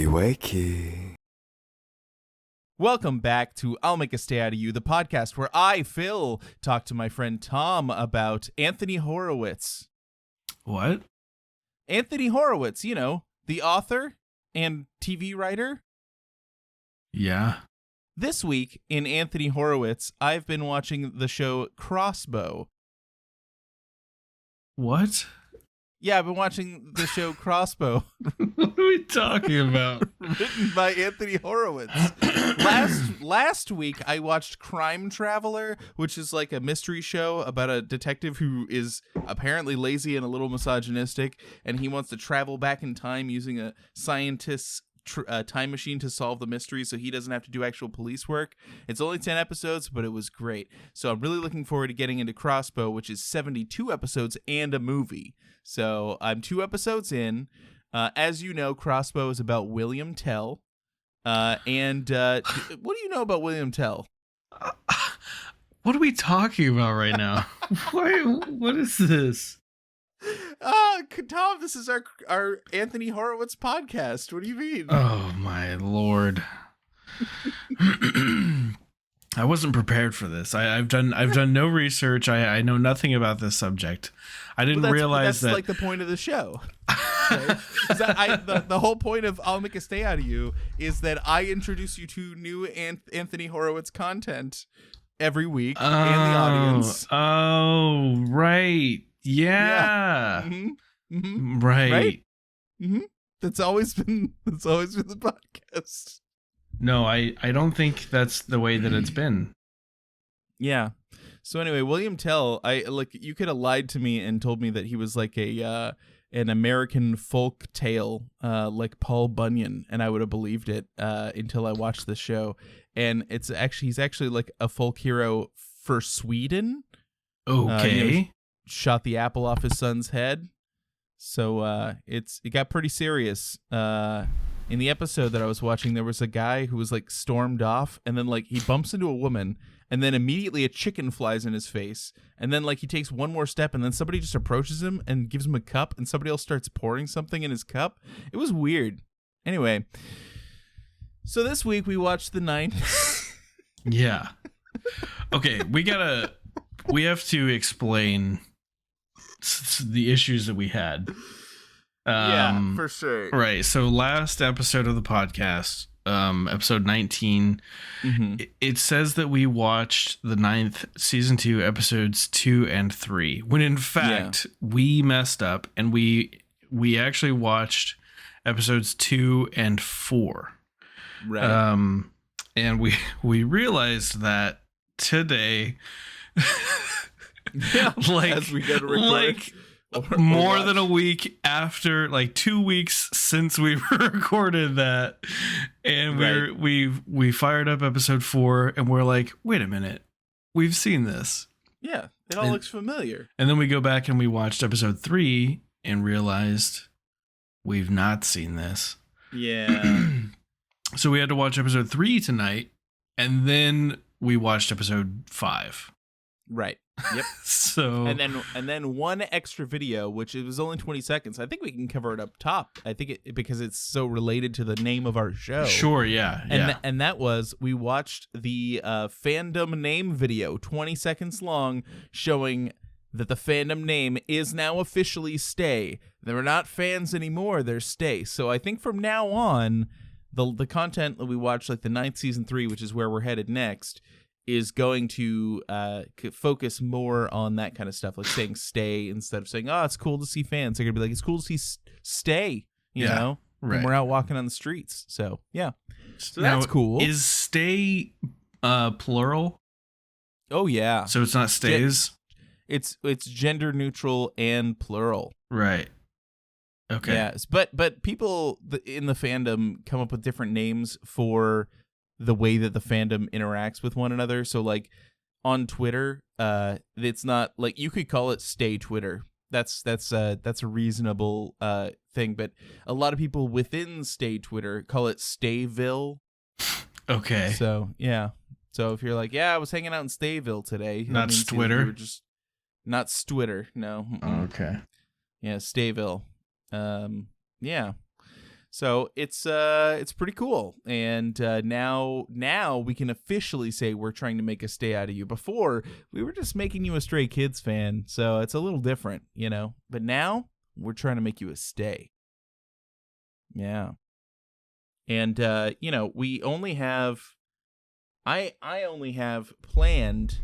wakey. Welcome back to I'll Make a Stay Out of You, the podcast where I, Phil, talk to my friend Tom about Anthony Horowitz. What? Anthony Horowitz, you know, the author and TV writer. Yeah. This week in Anthony Horowitz, I've been watching the show Crossbow. What? Yeah, I've been watching the show Crossbow. What are we talking about? Written by Anthony Horowitz. Last week, I watched Crime Traveler, which is like a mystery show about a detective who is apparently lazy and a little misogynistic, and he wants to travel back in time using a scientist's time machine to solve the mystery so he doesn't have to do actual police work. It's only 10 episodes, but it was great. So I'm really looking forward to getting into Crossbow, which is 72 episodes and a movie. So I'm 2 episodes in. As you know, Crossbow is about William Tell. What do you know about William Tell? What are we talking about right now? What is this? Tom, this is our Anthony Horowitz podcast. What do you mean? Oh my lord. I wasn't prepared for this. I've done no research. I know nothing about this subject. I didn't realize that's like the point of the show. Right? The whole point of I'll Make a Stay Out of You is that I introduce you to new Anthony Horowitz content every week and the audience. Oh, right. Yeah. Mm-hmm. Mm-hmm. Right. Mm-hmm. That's always been the podcast. No, I don't think that's the way that it's been. Yeah. So anyway, William Tell, you could have lied to me and told me that he was like an American folk tale, like Paul Bunyan, and I would have believed it until I watched the show. And he's actually like a folk hero for Sweden. Okay. Shot the apple off his son's head. So it got pretty serious. In the episode that I was watching, there was a guy who was like stormed off, and then like he bumps into a woman, and then immediately a chicken flies in his face, and then like he takes one more step, and then somebody just approaches him and gives him a cup, and somebody else starts pouring something in his cup. It was weird. Anyway, so this week we watched the 9th. Yeah. Okay, we have to explain the issues that we had. Yeah, for sure. Right. So last episode of the podcast, episode 19, it says that we watched the 9th season 2 episodes 2 and 3, when in fact we messed up and we actually watched episodes 2 and 4. Right. And we realized that today, as we go to record. More than a week after, like 2 weeks since we recorded that, and we fired up episode 4, and we're like, wait a minute, we've seen this. Yeah, it all looks familiar. And then we go back and we watched episode 3 and realized we've not seen this. Yeah. So we had to watch episode 3 tonight, and then we watched episode 5. Right. Yep. So and then one extra video, which it was only 20 seconds. I think we can cover it up top. I think because it's so related to the name of our show. Sure, yeah. And that was, we watched the fandom name video, 20 seconds long, showing that the fandom name is now officially Stay. They're not fans anymore, they're Stay. So I think from now on, the content that we watched, like the 9th season 3, which is where we're headed next, is going to focus more on that kind of stuff, like saying Stay instead of saying, oh, it's cool to see fans. They're going to be like, it's cool to see Stay, you know, when we're out walking on the streets. So, yeah. So now, that's cool. Is Stay plural? Oh, yeah. So it's not stays? It's gender neutral and plural. Right. Okay. Yes, but people in the fandom come up with different names for the way that the fandom interacts with one another. So like on Twitter, it's not like, you could call it Stay Twitter. That's a reasonable thing, but a lot of people within Stay Twitter call it Stayville. Okay. So yeah. So if you're like, yeah, I was hanging out in Stayville today. Not Twitter. Not Twitter. No. Okay. Yeah, Stayville. Yeah. So it's pretty cool, and now we can officially say we're trying to make a stay out of you. Before, we were just making you a Stray Kids fan, so it's a little different, But now we're trying to make you a stay. Yeah, and we only have, I only have planned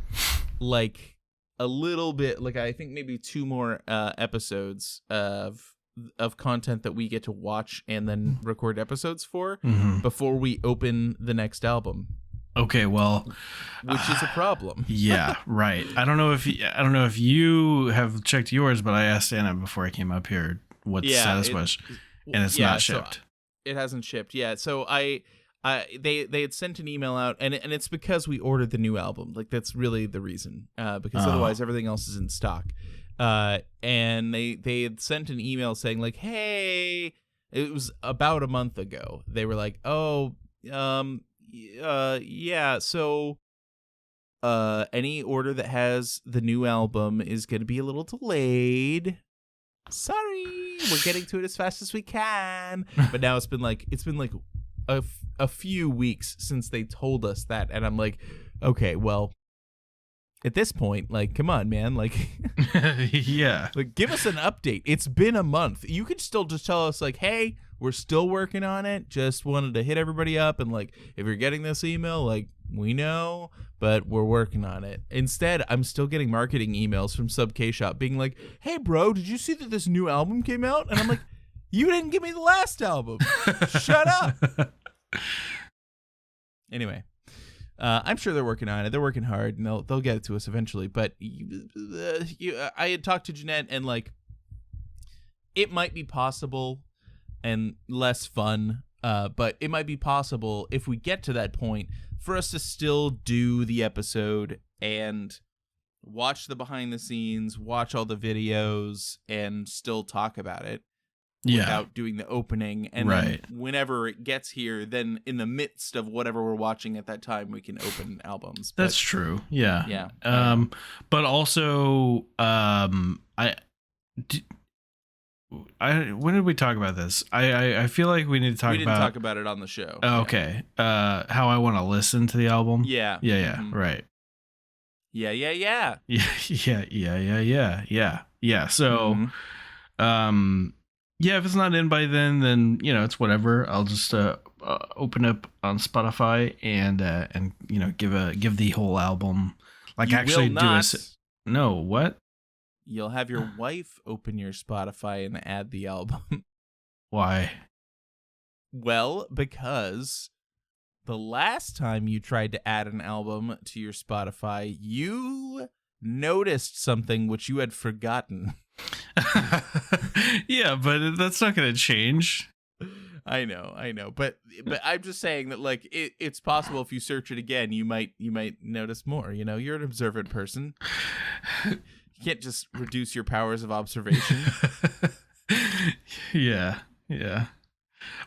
like a little bit, like I think maybe 2 more episodes of content that we get to watch and then record episodes for before we open the next album. Okay, well, which is a problem. Yeah, right. I don't know if you have checked yours, but I asked Anna before I came up here what the status was, and it's not shipped. So it hasn't shipped. Yeah, so they had sent an email out, and it's because we ordered the new album. Like that's really the reason, because otherwise everything else is in stock. And they had sent an email saying like, hey, it was about a month ago. They were like, oh, yeah, so any order that has the new album is going to be a little delayed. Sorry, we're getting to it as fast as we can. But now it's been like a few weeks since they told us that, and I'm like, okay, well, at this point, like, come on, man, like, yeah, like, give us an update. It's been a month. You could still just tell us, like, hey, we're still working on it. Just wanted to hit everybody up, and like, if you're getting this email, like, we know, but we're working on it. Instead, I'm still getting marketing emails from Sub K Shop being like, hey, bro, did you see that this new album came out? And I'm like, you didn't give me the last album. Shut up. Anyway. I'm sure they're working on it. They're working hard, and they'll get it to us eventually. But I had talked to Jeanette, and like, it might be possible and less fun, but it might be possible if we get to that point for us to still do the episode and watch the behind the scenes, watch all the videos, and still talk about it. Without doing the opening, and then whenever it gets here, then in the midst of whatever we're watching at that time, we can open albums. That's true. Yeah. Yeah. But also, when did we talk about this? I feel like we need to talk about. We didn't talk about it on the show. Oh, okay. How I want to listen to the album. Yeah. Yeah. Right. Yeah. Yeah. So, yeah, if it's not in by then it's whatever. I'll just open up on Spotify and give the whole album, like, you actually will do not. No, what? You'll have your wife open your Spotify and add the album. Why? Well, because the last time you tried to add an album to your Spotify, you noticed something which you had forgotten. Yeah, but that's not going to change. I know, but I'm just saying that, like, it's possible if you search it again, you might notice more. You're an observant person. You can't just reduce your powers of observation. Yeah.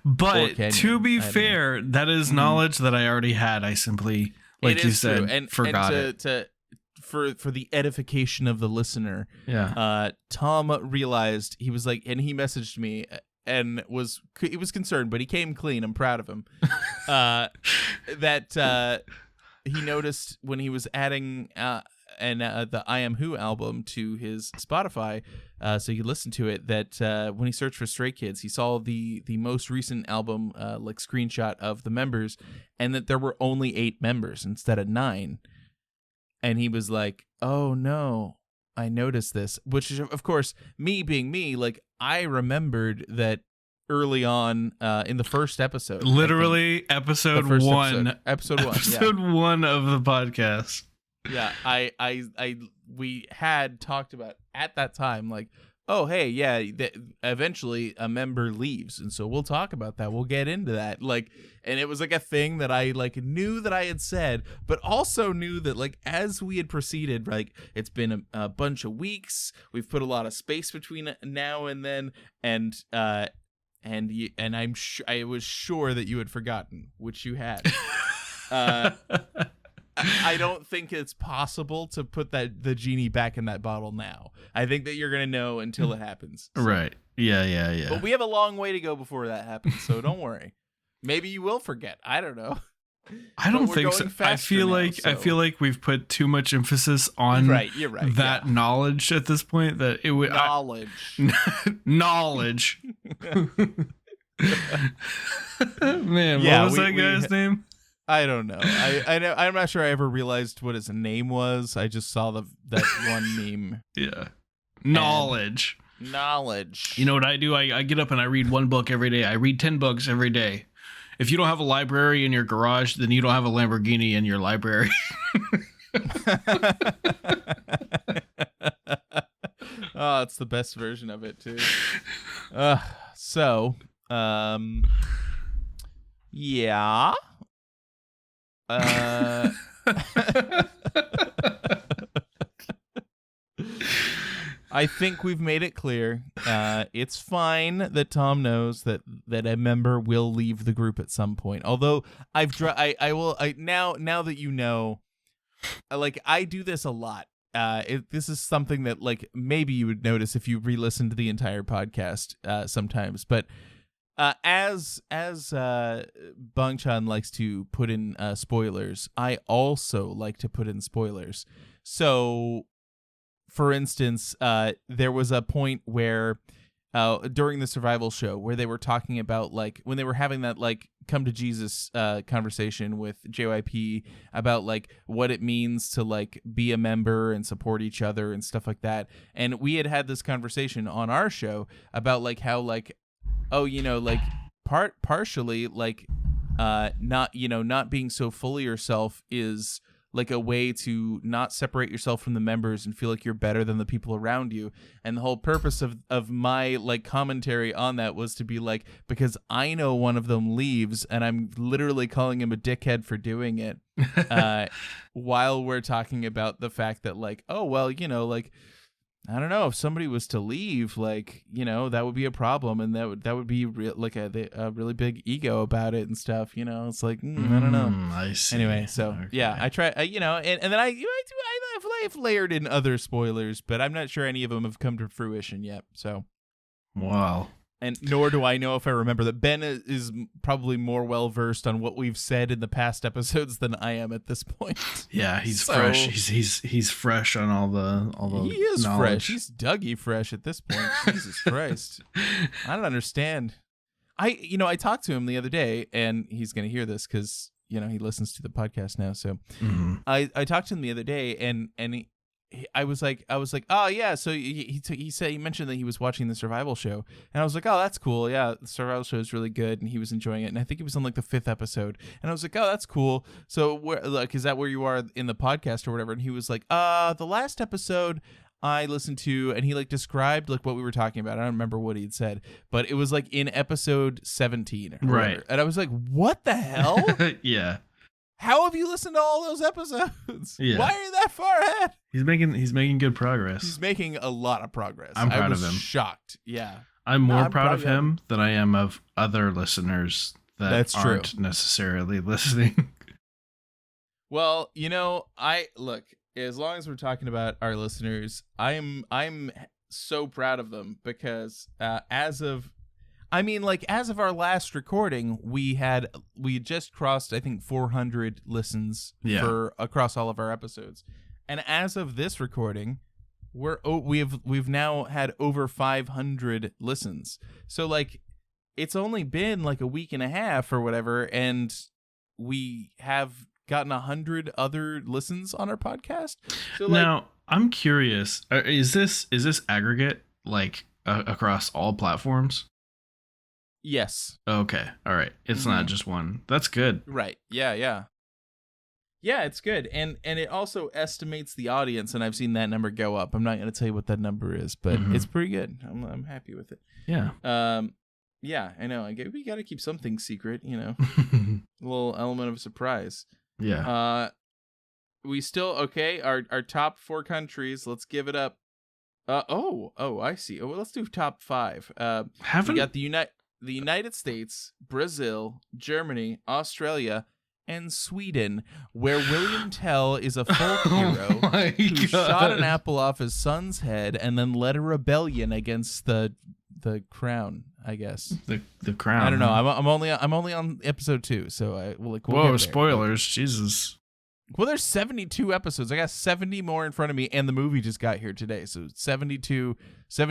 But to be fair, that is knowledge that I already had. I simply, like you said, forgot it. For the edification of the listener, Tom realized, he was like, and he messaged me and he was concerned, but he came clean. I'm proud of him. That he noticed when he was adding the I Am Who album to his Spotify, so he could listen to it, that when he searched for Stray Kids, he saw the most recent album like screenshot of the members, and that there were only 8 members instead of 9. And he was like, oh no, I noticed this. Which is, of course, me being me, like, I remembered that early on in the first episode. Literally episode 1. Episode 1. Episode 1 of the podcast. Yeah, we had talked about at that time, like, oh, hey, yeah, eventually a member leaves, and so we'll talk about that. We'll get into that. Like, and it was like a thing that I like knew that I had said, but also knew that, like, as we had proceeded, like, it's been a bunch of weeks. We've put a lot of space between now and then, and I was sure that you had forgotten, which you had. I don't think it's possible to put the genie back in that bottle now. I think that you're gonna know until it happens. So. Right. Yeah. But we have a long way to go before that happens, so don't worry. Maybe you will forget. I don't know. I don't think so. I feel like we've put too much emphasis on you're right, that knowledge at this point that it would knowledge. Man, what was that guy's name? I don't know. I know. I'm not sure I ever realized what his name was. I just saw that one meme. Yeah, knowledge. Knowledge. You know what I do? I get up and I read one book every day. I read 10 books every day. If you don't have a library in your garage, then you don't have a Lamborghini in your library. Oh, it's the best version of it too. So, yeah. I think we've made it clear. It's fine that Tom knows that a member will leave the group at some point. Although now that you know, like I do this a lot. This is something that like maybe you would notice if you re-listen to the entire podcast sometimes. But as Bang Chan likes to put in spoilers, I also like to put in spoilers. So, for instance, there was a point where during the survival show where they were talking about like when they were having that like come to Jesus conversation with JYP about like what it means to like be a member and support each other and stuff like that. And we had this conversation on our show about like how like, oh, you know, like partially like not being so fully yourself is like a way to not separate yourself from the members and feel like you're better than the people around you. And the whole purpose of my like commentary on that was to be like, because I know one of them leaves and I'm literally calling him a dickhead for doing it. While we're talking about the fact that like, oh, well, you know, like, I don't know if somebody was to leave, like, you know, that would be a problem, and that would be like a really big ego about it and stuff. You know, it's like I don't know. I see. Anyway, so okay. Yeah, I try, and then I've layered in other spoilers, but I'm not sure any of them have come to fruition yet. So, wow. And nor do I know if I remember that. Ben is probably more well versed on what we've said in the past episodes than I am at this point. Yeah, he's fresh. He's fresh on all the. He is knowledge. Fresh. He's Dougie fresh at this point. Jesus Christ, I don't understand. I talked to him the other day, and he's gonna hear this because he listens to the podcast now. So I talked to him the other day, and I was like, oh yeah. So he mentioned that he was watching the survival show, and I was like, oh, that's cool. Yeah, the survival show is really good, and he was enjoying it. And I think he was on like the 5th episode, and I was like, oh, that's cool. So is that where you are in the podcast or whatever? And he was like, the last episode I listened to, and he like described like what we were talking about. I don't remember what he had said, but it was like in episode 17, right? And I was like, what the hell? Yeah. How have you listened to all those episodes? Yeah. Why are you that far ahead? He's making good progress. He's making a lot of progress. I'm proud of him. Shocked. Yeah. I'm more proud of him than I am of other listeners that aren't necessarily listening. Well, as long as we're talking about our listeners, I'm so proud of them because as of our last recording, we had just crossed, I think, 400 listens for across all of our episodes, and as of this recording, we've now had over 500 listens. So like, it's only been like a week and a half or whatever, and we have gotten 100 other listens on our podcast. So like, now I'm curious: is this aggregate like across all platforms? Yes. Okay. All right. It's not just one. That's good. Right. Yeah, it's good. And it also estimates the audience, and I've seen that number go up. I'm not going to tell you what that number is, but it's pretty good. I'm happy with it. Yeah. Yeah, I know. We got to keep something secret, a little element of surprise. Yeah. We still okay. Our top 4 countries. Let's give it up. I see. Oh, well, let's do top 5. We got the United States, Brazil, Germany, Australia, and Sweden, where William Tell is a folk hero my who God. shot an apple off his son's head and then led a rebellion against the crown, I guess. The crown. I don't know. I'm only on episode 2, so we'll Whoa, get there. spoilers. Jesus. Well, there's 72 episodes. I got 70 more in front of me, and the movie just got here today. So 70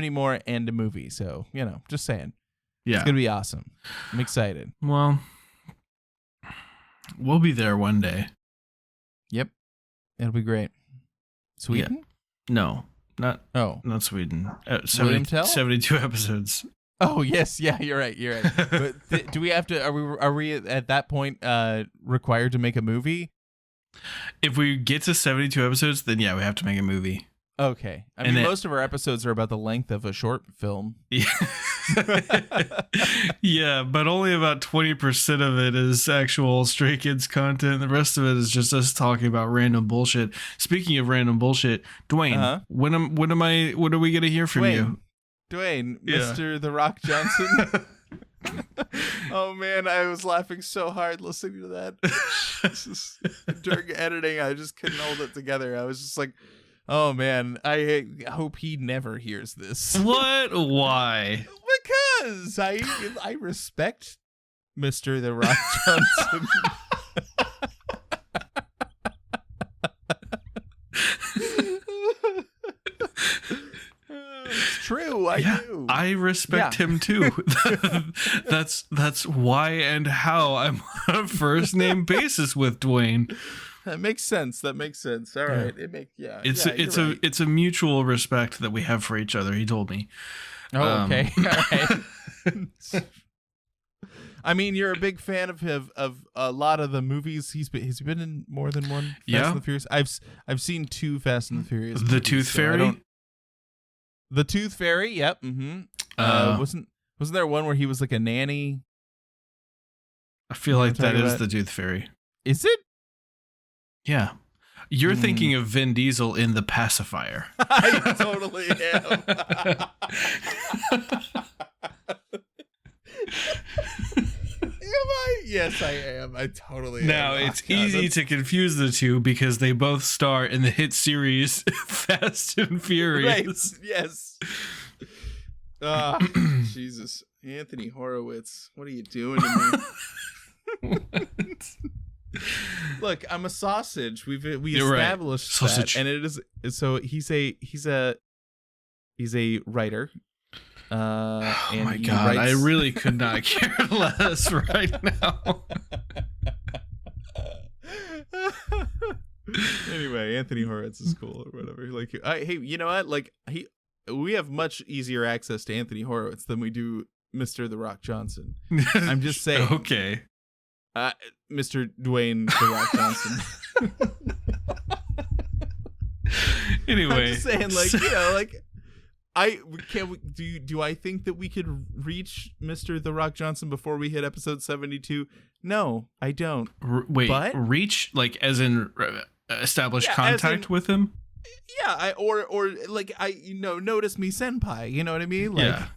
more, and a movie. So, just saying. Yeah. It's going to be awesome. I'm excited. Well, we'll be there one day. Yep. It'll be great. Sweden? No, not Sweden. 72 episodes. Oh, yes. Yeah, you're right. But do we have to, are we at that point required to make a movie? If we get to 72 episodes, then yeah, we have to make a movie. Okay. I mean, most of our episodes are about the length of a short film. Yeah. Yeah, but only about 20% of it is actual Stray Kids content. The rest of it is just us talking about random bullshit. Speaking of random bullshit, Dwayne, when are we gonna hear from you? Dwayne, Yeah. Mr. The Rock Johnson. Oh man, I was laughing so hard listening to that. During editing, I just couldn't hold it together. I was just like, oh man, I hope he never hears this. What? Why? Because I respect Mr. The Rock Johnson. It's true. I do. I respect him too. That's why and how I'm on a first name basis with Dwayne. That makes sense. All right. It's a mutual respect that we have for each other. He told me. Oh, okay. All right. I mean, you're a big fan of a lot of the movies. He's been in more than one Fast and the Furious. I've seen 2 Fast and the Furious. The Tooth Fairy. The Tooth Fairy. Yep. Mm-hmm. Wasn't there one where he was like a nanny? I feel like that is the Tooth Fairy. Is it? Yeah. You're thinking of Vin Diesel in The Pacifier. I totally am. Am I? Yes, I am. I totally am. Now, it's easy to confuse the two because they both star in the hit series Fast and Furious. Right. Yes. Jesus. Anthony Horowitz, what are you doing to me? Look, I'm a sausage. We established sausage. that, and it is so he's a writer. Oh and my God, I really could not care less right now. Anyway, Anthony Horowitz is cool or whatever. Like, hey, you know what? Like, we have much easier access to Anthony Horowitz than we do Mr. The Rock Johnson. I'm just saying. Okay. Mr. Dwayne The Rock Johnson. Anyway, I'm just saying, do I think that we could reach Mr. The Rock Johnson before we hit episode 72? No, I don't. But reach, like, as in establish contact with him? Yeah, notice me senpai, you know what I mean? Like, yeah.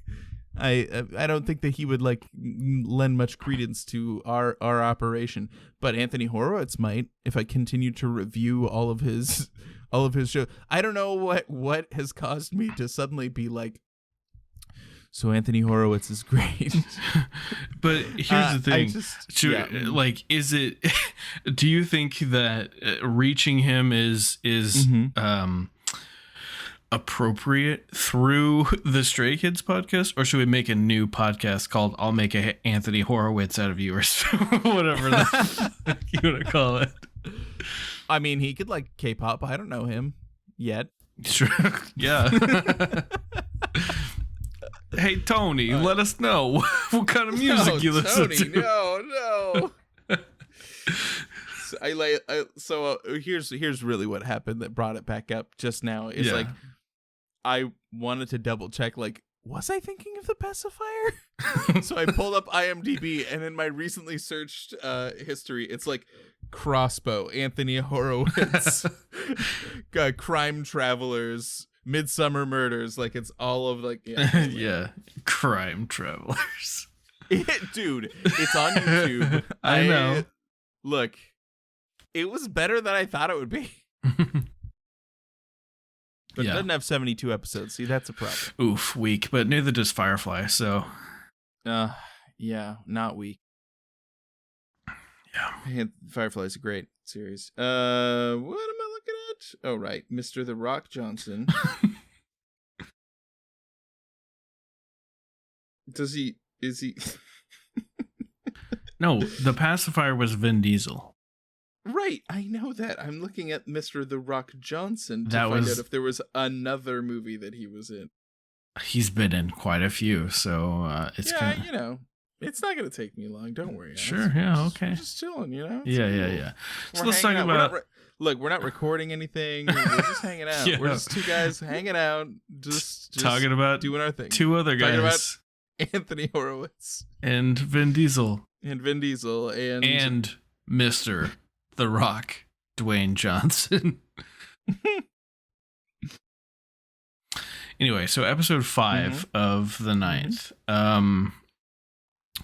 I don't think that he would lend much credence to our operation, but Anthony Horowitz might if I continue to review all of his shows. I don't know what has caused me to suddenly be like, so Anthony Horowitz is great. But here's the thing. Is it, do you think that reaching him is appropriate through the Stray Kids podcast, or should we make a new podcast called I'll Make a Anthony Horowitz Out of You, or whatever you want to call it? I mean, he could like K-pop. I don't know him yet. Sure. Yeah. Hey Tony, let us know what kind of music you listen to. No. Here's really what happened that brought it back up just now. Is like, I wanted to double check, like, was I thinking of The Pacifier? So I pulled up IMDb, and in my recently searched history, it's like Crossbow, Anthony Horowitz, Crime Travelers, Midsummer Murders. Like, it's all of yeah, Crime Travelers. Dude, it's on YouTube. I know. Look, It was better than I thought it would be. But it doesn't have 72 episodes. See, that's a problem. Oof, weak. But neither does Firefly, so. Yeah, not weak. Yeah. Firefly's a great series. What am I looking at? Oh, right. Mr. The Rock Johnson. Is he? No, the pacifier was Vin Diesel. Right, I know that. I'm looking at Mr. The Rock Johnson to find out if there was another movie that he was in. He's been in quite a few, so it's kind of... it's not going to take me long. Don't worry. Sure, okay. We're just chilling, Yeah. So let's talk about... We're not recording anything. We're just hanging out. We're just two guys hanging out, just talking about doing our thing. Two other guys. Talking about Anthony Horowitz. And Vin Diesel. And Mr. The Rock, Dwayne Johnson. Anyway, so episode 5 of the 9th.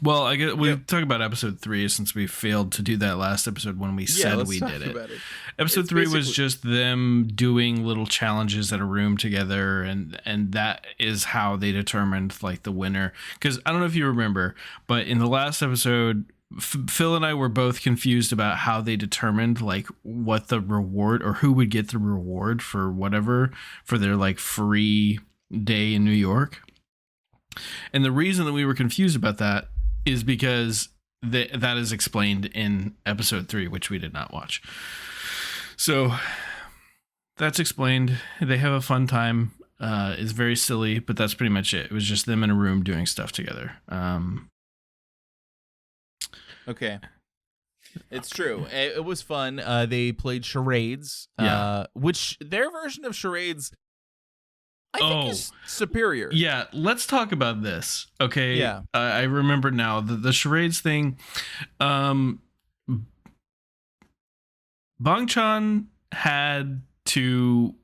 Well, I guess we talk about episode 3 since we failed to do that last episode when we said we did it. Episode 3 was just them doing little challenges at a room together, and that is how they determined like the winner. Because I don't know if you remember, but in the last episode, Phil and I were both confused about how they determined like what the reward or who would get the reward for whatever for their like free day in New York. And the reason that we were confused about that is because that is explained in episode 3, which we did not watch. So that's explained. They have a fun time. It's very silly, but that's pretty much it. It was just them in a room doing stuff together. Okay. It's true. It was fun. They played charades, which their version of charades I think is superior. Yeah, let's talk about this. Okay. Yeah. I remember now the charades thing. Bang Chan had to.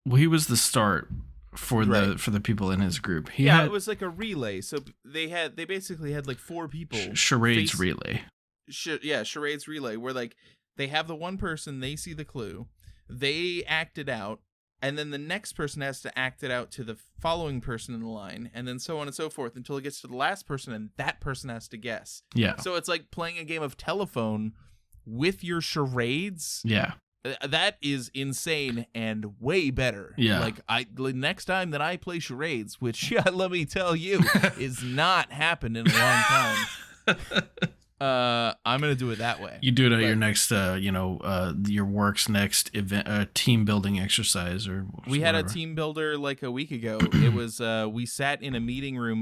Well, he was the start for the people in his group. It was like a relay. So they basically had like 4 people. Charades relay. Charades relay, where like they have the one person, they see the clue, they act it out. And then the next person has to act it out to the following person in the line, and then so on and so forth until it gets to the last person, and that person has to guess. Yeah. So it's like playing a game of telephone with your charades. Yeah. That is insane and way better. Yeah. Like the next time that I play charades, which let me tell you, is not happened in a long time. I'm gonna do it that way. You do it at your next, your work's next event, team building exercise, or we had a team builder like a week ago. It was we sat in a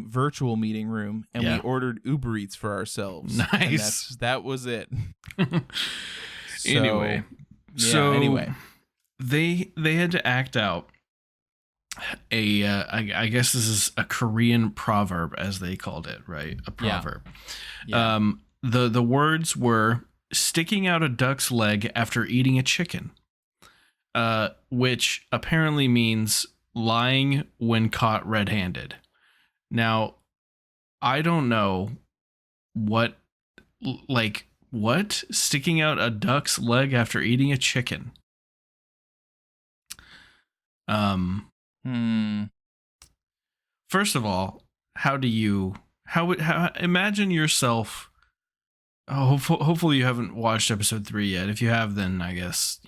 virtual meeting room, and we ordered Uber Eats for ourselves. Nice. That was it. Anyway, they had to act out I guess this is a Korean proverb, as they called it, right? A proverb. Yeah. The words were sticking out a duck's leg after eating a chicken, which apparently means lying when caught red-handed. Now, I don't know what sticking out a duck's leg after eating a chicken. First of all, how imagine yourself. Hopefully you haven't watched episode 3 yet. If you have, then I guess,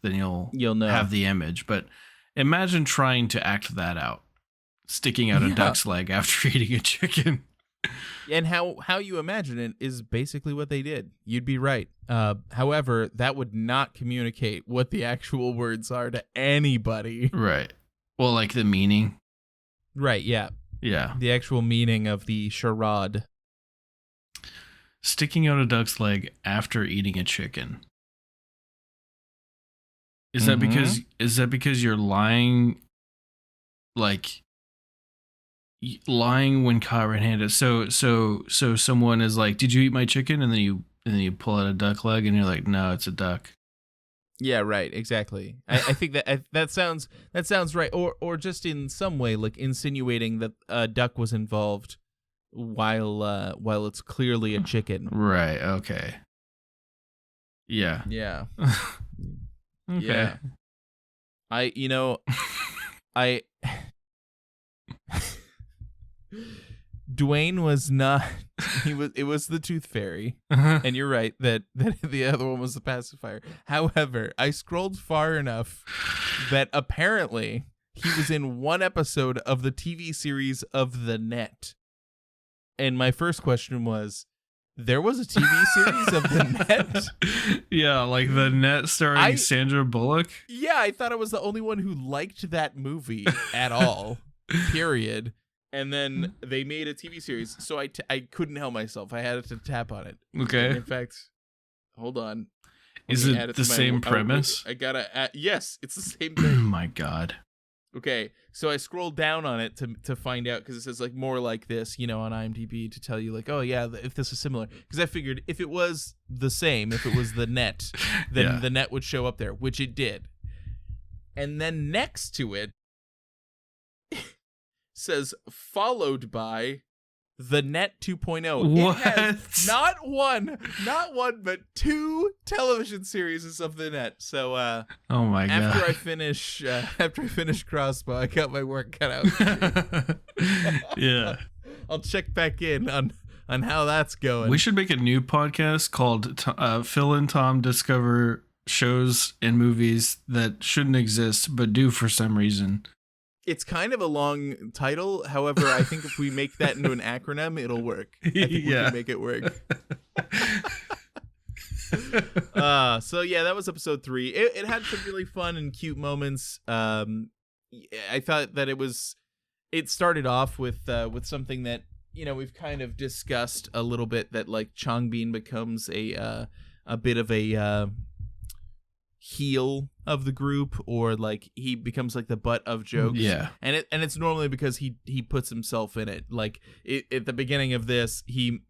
then you'll know. Have the image. But imagine trying to act that out. Sticking out a duck's leg after eating a chicken. And how you imagine it is basically what they did. You'd be right. However, that would not communicate what the actual words are to anybody. Right. Well, like the meaning. Right, yeah. Yeah. The actual meaning of the charade. Sticking out a duck's leg after eating a chicken. Is that because you're lying, like lying when caught red-handed? So someone is like, "Did you eat my chicken?" And then you pull out a duck leg, and you're like, "No, it's a duck." Yeah, right. Exactly. I think that sounds right. Or just in some way, like insinuating that a duck was involved. While it's clearly a chicken. Right, okay. Yeah. Yeah. Okay. Yeah. I Dwayne was not. It was the Tooth Fairy, and you're right that the other one was the pacifier. However, I scrolled far enough that apparently he was in one episode of the TV series of The Net, and my first question was, there was a TV series of The Net? Yeah, like The Net starring Sandra Bullock. Yeah, I thought I was the only one who liked that movie at all. Period. And then they made a TV series, so I couldn't help myself. I had to tap on it. Okay. And in fact, hold on. Is it the same premise? I gotta. Yes, it's the same Oh thing. my god. Okay, so I scrolled down on it to find out, because it says like more like this, on IMDb, to tell you like, oh yeah, if this is similar. Because I figured if it was the same, if it was The Net, then The Net would show up there, which it did. And then next to it says followed by The Net 2.0. What? It has not one, but 2 television series of The Net. So oh my god. After I finish Crossbow, I got my work cut out. Yeah. I'll check back in on how that's going. We should make a new podcast called Phil and Tom Discover Shows and Movies That Shouldn't Exist but do for some reason. It's kind of a long title. However, I think if we make that into an acronym, it'll work. I think we can make it work. So yeah, that was episode 3. It had some really fun and cute moments. I thought that it started off with something that, we've kind of discussed a little bit, that like Changbin becomes a bit of a heel of the group, or like he becomes like the butt of jokes. Yeah. And it's normally because he puts himself in it. Like at the beginning of this, he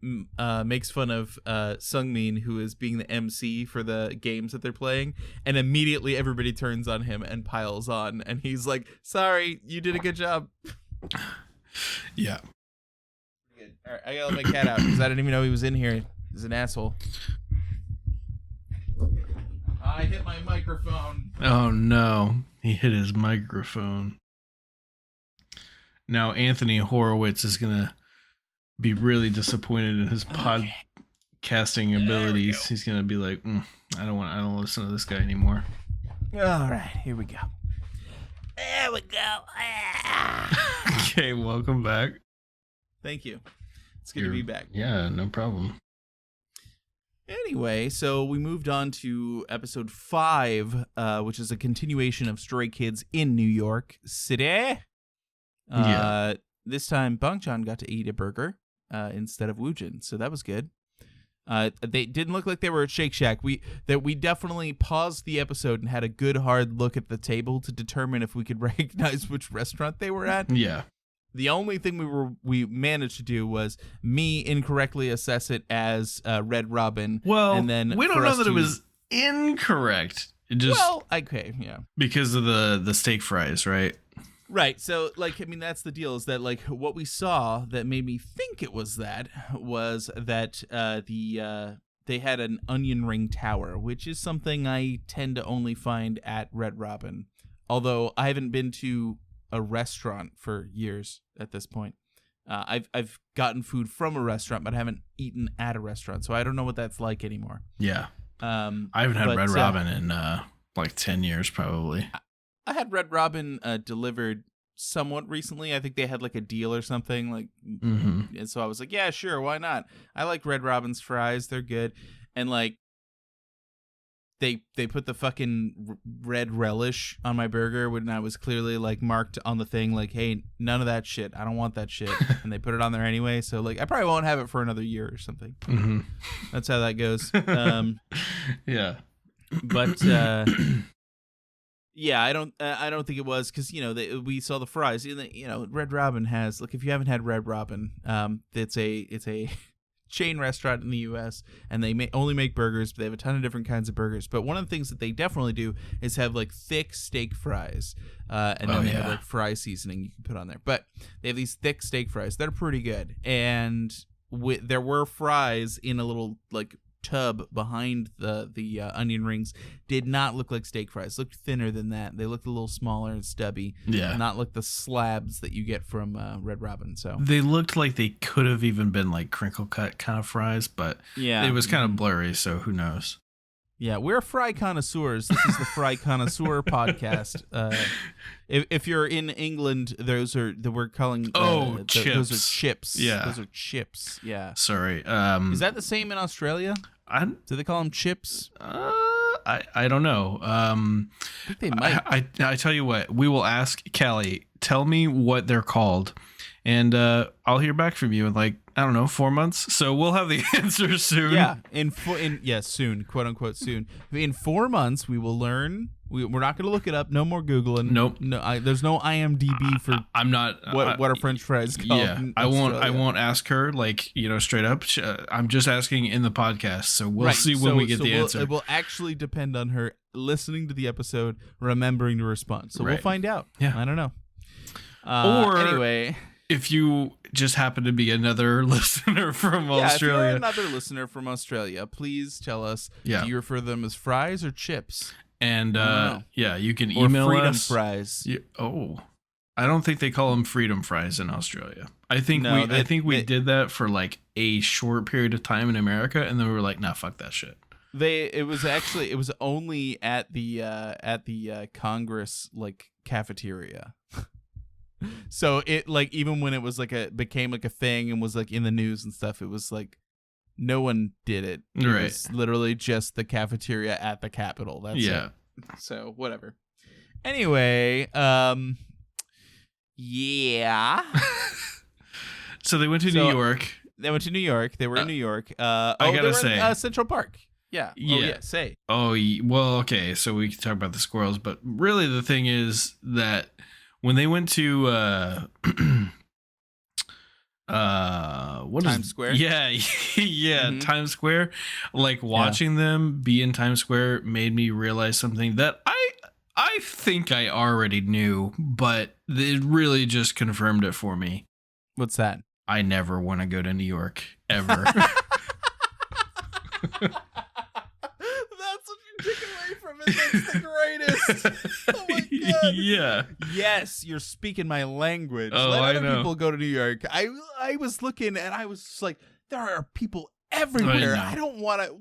makes fun of Sungmin, who is being the MC for the games that they're playing, and immediately everybody turns on him and piles on, and he's like, sorry, you did a good job. Yeah. Good. All right, I gotta let my cat out because I didn't even know he was in here. He's an asshole. I hit my microphone. Oh no, he hit his microphone. Now Anthony Horowitz is gonna be really disappointed in his podcasting abilities. He's gonna be like, I don't listen to this guy anymore. All right, here we go. There we go. Okay, welcome back. Thank you. It's good to be back. Yeah, no problem. Anyway, so we moved on to episode 5, which is a continuation of Stray Kids in New York City. This time, Bangchan got to eat a burger instead of Woojin, so that was good. They didn't look like they were at Shake Shack. We definitely paused the episode and had a good hard look at the table to determine if we could recognize which restaurant they were at. Yeah. The only thing we managed to do was me incorrectly assess it as Red Robin. Well, and then we don't know that it was incorrect. It just okay, yeah, because of the steak fries, right? Right. So, that's the deal, is that, what we saw that made me think it was that they had an onion ring tower, which is something I tend to only find at Red Robin. Although I haven't been to a restaurant for years at this point. I've gotten food from a restaurant, but I haven't eaten at a restaurant, so I don't know what that's like anymore. Yeah. I haven't had Red Robin in 10 years probably. I had Red Robin delivered somewhat recently. I think they had a deal or something, and so I was like, yeah, sure, why not? I like Red Robin's fries; they're good. And they put the fucking red relish on my burger when I was clearly marked on the thing hey, none of that shit. I don't want that shit. And they put it on there anyway. So I probably won't have it for another year or something. Mm-hmm. That's how that goes. Yeah, but. Yeah, I don't think it was, because we saw the fries. Red Robin has if you haven't had Red Robin, it's a chain restaurant in the U.S. and they only make burgers, but they have a ton of different kinds of burgers. But one of the things that they definitely do is have thick steak fries, and then they have fry seasoning you can put on there. But they have these thick steak fries that are pretty good, and there were fries in a little tub behind the onion rings did not look like steak fries. Looked thinner than that. They looked a little smaller and stubby. Yeah. Not like the slabs that you get from Red Robin. So they looked like they could have even been like crinkle cut kind of fries, but it was kind of blurry. So who knows? Yeah, we're fry connoisseurs. This is the Fry Connoisseur podcast. If you're in England, we're calling chips. Those are chips. Yeah, those are chips. Yeah. Sorry. Is that the same in Australia? Do they call them chips? I don't know. I think they might. I tell you what, we will ask Callie. Tell me what they're called, and I'll hear back from you in like, I don't know, 4 months. So we'll have the answer soon. Yeah, soon, quote unquote soon. In 4 months, we will learn. We're not going to look it up. No more Googling. Nope. No, there's no IMDb for. I'm not. What are French fries called? Yeah, I won't ask her like straight up. I'm just asking in the podcast. So we'll see when we get the answer. It will actually depend on her listening to the episode, remembering to respond. So we'll find out. Yeah, I don't know. Or anyway. If you just happen to be another listener from Australia. If you're another listener from Australia, please tell us, do you refer to them as fries or chips? And you can email or freedom us. Fries. I don't think they call them freedom fries in Australia. I think we did that for like a short period of time in America, and then we were like, nah, fuck that shit. It was only at the Congress like cafeteria. So it like, even when it was like became like a thing and was like in the news and stuff, it was like no one did it. It was literally just the cafeteria at the Capitol. That's it. So whatever. Anyway, yeah. So they went to New York. They went to New York. They were in New York. I gotta say, in, Central Park. Yeah. Say. Oh, well, okay. So we can talk about the squirrels, but really the thing is that when they went to Times Square? Yeah, Mm-hmm. Times Square. Like watching them be in Times Square made me realize something that I think I already knew, but it really just confirmed it for me. What's that? I never want to go to New York ever. That's what you took away from it. That's the greatest. Oh my god. Yeah. Yes, you're speaking my language. Oh, Let I other know. people go to New York. I was looking and I was just like, there are people everywhere. I don't want to.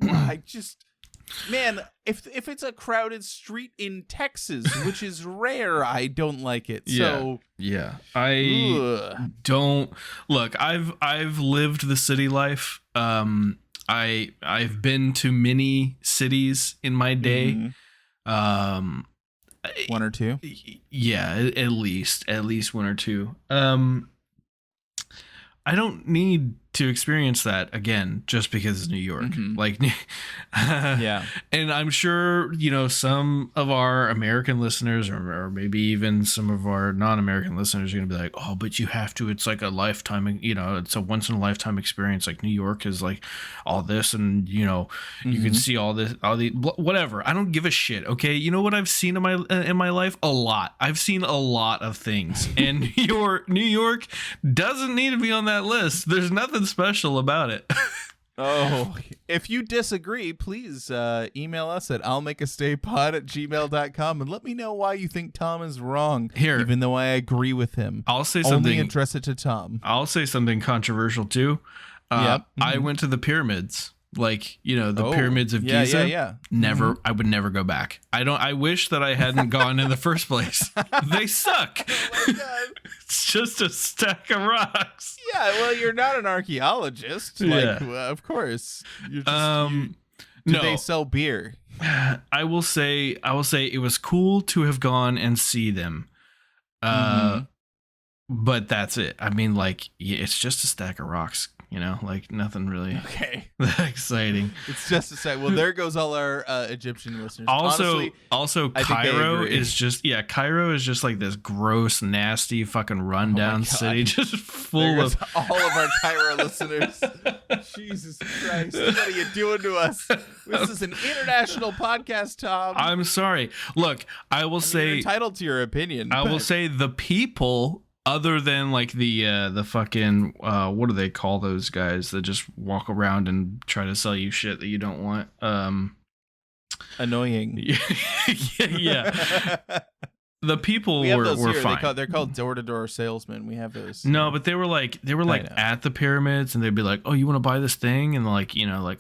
Man, if it's a crowded street in Texas, which is rare, I don't like it. So I don't look. I've lived the city life. I've been to many cities in my day. Mm-hmm. One or two. Yeah, at least one or two. I don't need to experience that again just because it's New York. Mm-hmm. Like, yeah. And I'm sure, some of our American listeners or maybe even some of our non-American listeners are going to be like, oh, but you have to, it's like a lifetime, it's a once in a lifetime experience. Like New York is like all this and, you can see all the whatever. I don't give a shit. Okay. You know what I've seen in my life? A lot. I've seen a lot of things, and New York doesn't need to be on that list. There's nothing special about it. Oh, if you disagree, please email us at illmakeastaypod@gmail.com and let me know why you think Tom is wrong. Here, even though I agree with him. I'll say something. Only address it to Tom. I'll say something controversial too. I went to the pyramids. Like, the pyramids of Giza. Yeah. Never, I would never go back. I wish that I hadn't gone in the first place. They suck. Oh my God. It's just a stack of rocks. Yeah, well, you're not an archaeologist. Like, of course. You're just, do they sell beer? I will say it was cool to have gone and see them. But that's it. I mean, like, it's just a stack of rocks. Like nothing really exciting. It's just a sec. Well, there goes all our Egyptian listeners. Also, Cairo is Cairo is just like this gross, nasty, fucking rundown city, just full of all of our Cairo listeners. Jesus Christ, what are you doing to us? This is an international podcast, Tom. I'm sorry. Look, I will say you're entitled to your opinion. I will say the people Other than like the fucking what do they call those guys that just walk around and try to sell you shit that you don't want? Annoying. Yeah. The people we have were those here. fine. They're called door-to-door salesmen. We have those. No, but they were like at the pyramids, and they'd be like, "Oh, you want to buy this thing?" And like,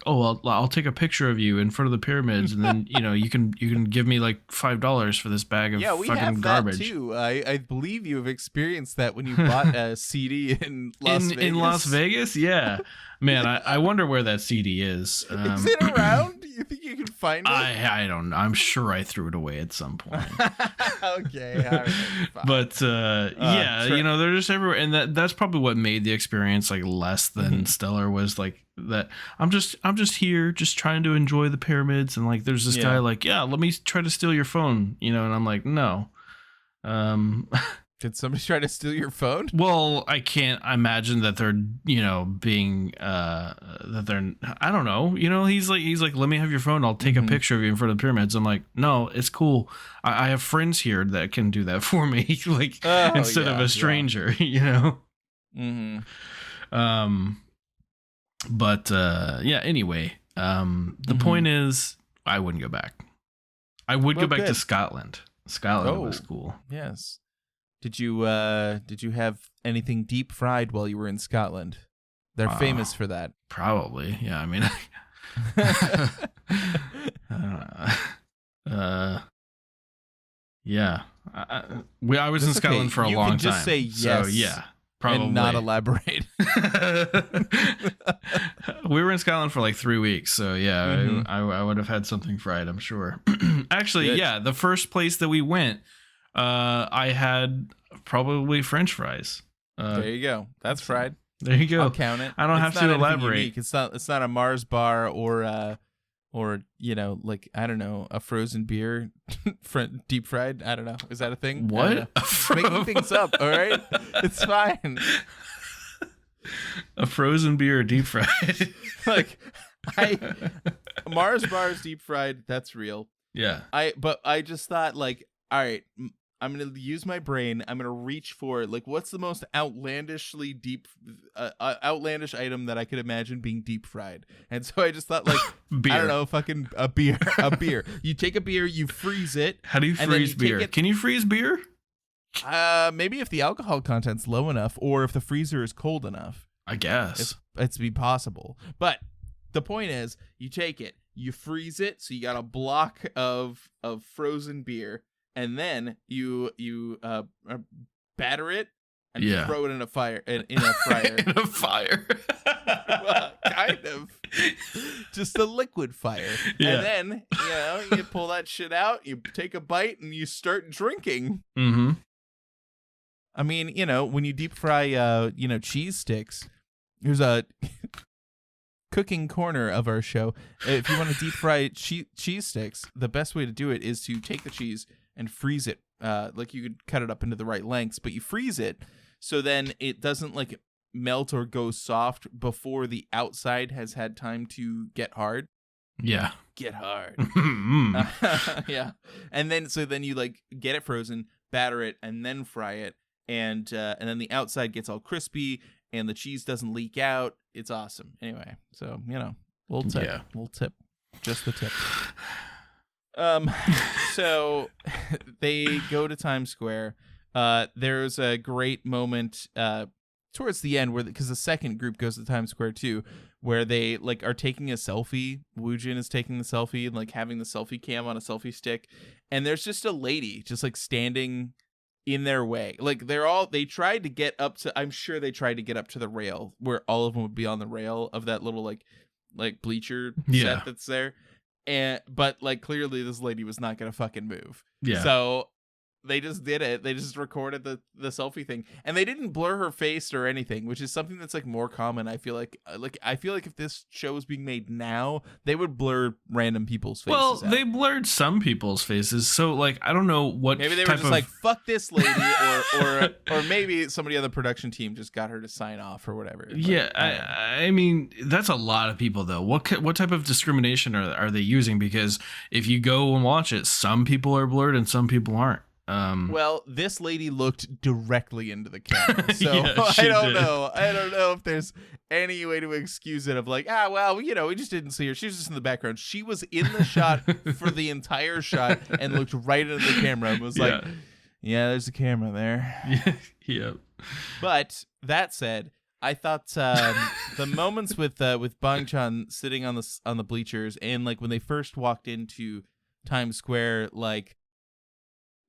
"Oh, I'll take a picture of you in front of the pyramids, and then you can give me like $5 for this bag of we fucking have garbage." That too. I believe you have experienced that when you bought a CD in Las Vegas. In Las Vegas, yeah. Man, I wonder where that CD is. Is it around? You think you can find it? I don't know. I'm sure I threw it away at some point. Okay, all right, fine. But they're just everywhere, and that's probably what made the experience like less than stellar. Was like that I'm just here, just trying to enjoy the pyramids, and like there's this guy like, yeah, let me try to steal your phone, and I'm like, no. Did somebody try to steal your phone? Well, I can't imagine that they're, being, that they're, I don't know. He's like, let me have your phone. I'll take a picture of you in front of the pyramids. I'm like, no, it's cool. I have friends here that can do that for me. Like, instead of a stranger, Mm-hmm. Anyway, the point is, I wouldn't go back. I would go back to Scotland. Scotland was cool. Yes. Did you have anything deep fried while you were in Scotland? They're famous for that. Probably, yeah. I mean, yeah. I was in Scotland for a long time. You can just say yes. So yeah, probably. And not elaborate. We were in Scotland for like 3 weeks, so yeah, I would have had something fried, I'm sure. Actually, yeah, the first place that we went, I had probably French fries. There you go. That's fried. There you go. I'll count it. I don't have to elaborate. Unique. It's not a Mars bar or like, I don't know, a frozen beer, deep fried. I don't know. Is that a thing? What? Making things up. All right, it's fine. A frozen beer, deep fried. Like, Mars bars deep fried. That's real. Yeah. But I just thought, like, all right, I'm going to use my brain. I'm going to reach for, like, what's the most outlandish item that I could imagine being deep fried? And so I just thought, like, beer. I don't know, fucking a beer. You take a beer, you freeze it. How do you freeze beer? Can you freeze beer? Maybe if the alcohol content's low enough, or if the freezer is cold enough. I guess. It's be possible. But the point is, you take it, you freeze it, so you got a block of frozen beer. And then you batter it and throw it in a fire in a fryer. In a fire. Well, kind of. Just a liquid fire. Yeah. And then, you pull that shit out, you take a bite, and you start drinking. Mm-hmm. I mean, when you deep fry cheese sticks, here's a cooking corner of our show. If you want to deep fry cheese sticks, the best way to do it is to take the cheese and freeze it. Like, you could cut it up into the right lengths, but you freeze it so then it doesn't like melt or go soft before the outside has had time to get hard. Yeah. Get hard. Yeah. And then you like get it frozen, batter it, and then fry it, and then the outside gets all crispy and the cheese doesn't leak out. It's awesome. Anyway, so little tip. Yeah. Little tip. Just the tip. So they go to Times Square. There's a great moment towards the end because the second group goes to Times Square too, where they like are taking a selfie. Woo Jin is taking the selfie and like having the selfie cam on a selfie stick, and there's just a lady just like standing in their way. Like they tried to get up to. I'm sure they tried to get up to the rail where all of them would be on the rail of that little like bleacher set that's there. But like clearly this lady was not gonna fucking move. Yeah. So they just did it. They just recorded the selfie thing, and they didn't blur her face or anything, which is something that's like more common. I feel like if this show was being made now, they would blur random people's faces. Well, out. they blurred some people's faces, so like I don't know what. Maybe they were just like fuck this lady, or maybe somebody on the production team just got her to sign off or whatever. Yeah, I mean that's a lot of people though. What type of discrimination are they using? Because if you go and watch it, some people are blurred and some people aren't. Well, this lady looked directly into the camera, so Yeah, I don't know. I don't know if there's any way to excuse it of like, well, we just didn't see her. She was just in the background. She was in the shot for the entire shot and looked right into the camera and was like, yeah, there's a camera there. Yep. But that said, I thought the moments with Bang Chan sitting on the bleachers and like when they first walked into Times Square, like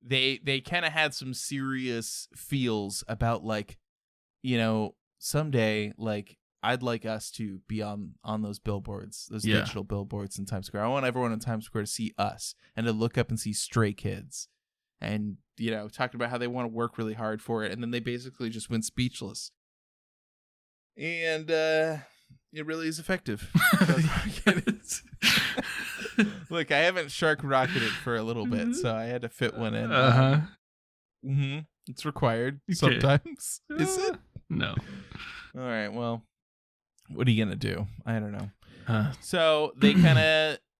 they kind of had some serious feels about like, someday like I'd like us to be on those billboards, those digital billboards in Times Square. I want everyone in Times Square to see us and to look up and see Stray Kids, and talking about how they want to work really hard for it, and then they basically just went speechless. And it really is effective. Look, I haven't shark rocketed for a little bit, so I had to fit one in. It's required sometimes. Is it? No. All right. Well, what are you gonna do? I don't know. So they